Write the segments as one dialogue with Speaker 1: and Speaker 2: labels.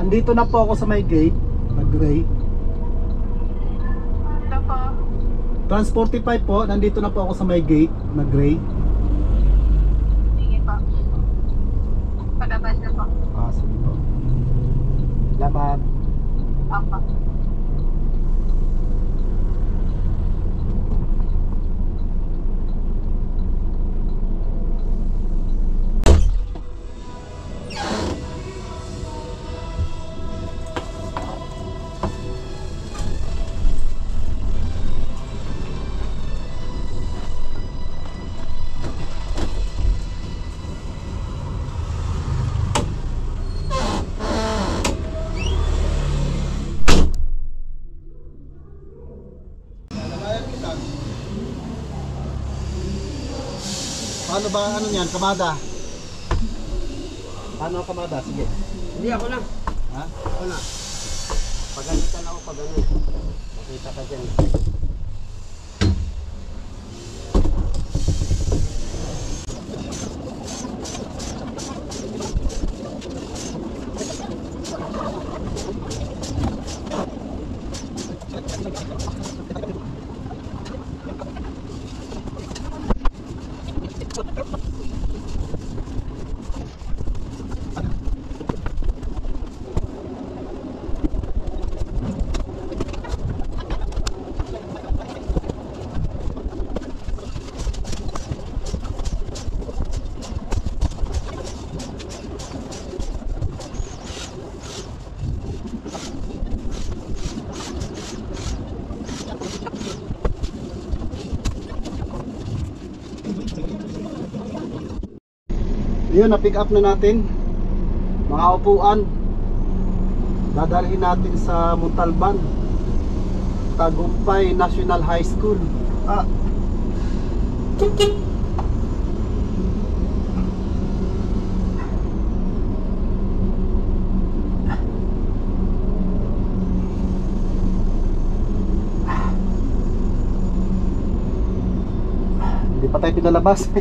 Speaker 1: Nandito na po ako sa may gate na gray.
Speaker 2: Ano po?
Speaker 1: Transportify po, nandito na po ako sa may gate na gray.
Speaker 2: Sige po. Palabas na po.
Speaker 1: Sige po. Laban.
Speaker 2: Opo.
Speaker 1: Paano ba ano niyan? Kamada? Paano kamada? Sige.
Speaker 3: Hindi, ako lang.
Speaker 1: Ha?
Speaker 3: Ako na. Pagalitan ako pag ano. Makita ka dyan.
Speaker 1: Yun, na-pick up na natin mga upuan. Dadalhin natin sa Montalban, Tagumpay National High School. Hindi pa tayo pinalabas.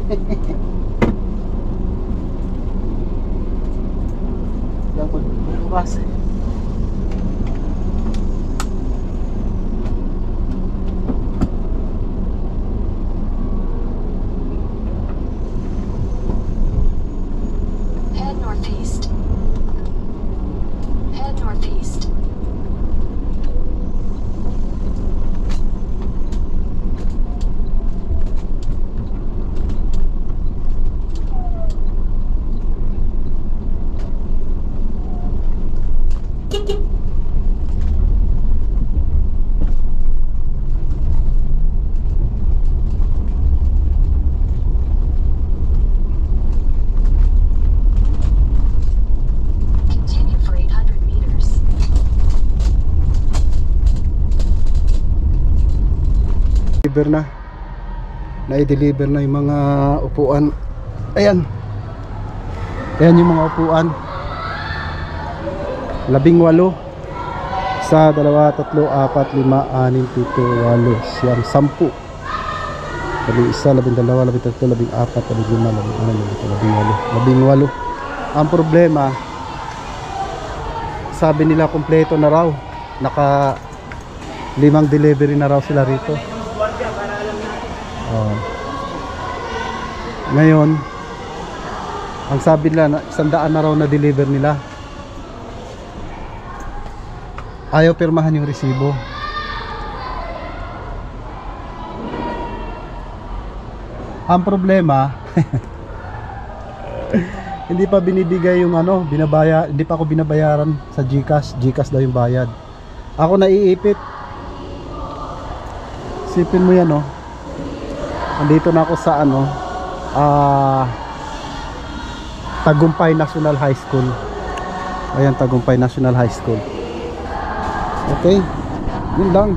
Speaker 1: Yan po, bukas.
Speaker 4: Head northeast. Head northeast. Continue for 800 meters.
Speaker 1: Deliver na. Na-deliver na yung mga upuan. Ayan. Ayan yung mga upuan. 18. Isa, dalawa, tatlo, apat, lima, anim, pito, walo, siyam, 10. 11, 12, 13, 14, 15, 16, 17, 18. Ang problema, sabi nila kompleto na raw. Naka 5 delivery na raw sila rito. Ngayon, ang sabi nila, 100 na raw na deliver nila. Ayaw pirmahan yung resibo. Ang problema, hindi pa binibigay yung ano, hindi pa ako binabayaran sa GCash. GCash daw yung bayad. Ako naiipit. Sipin mo yan, oh. Andito na ako sa ano, Tagumpay National High School. Ayan, Tagumpay National High School. Okay, yun lang.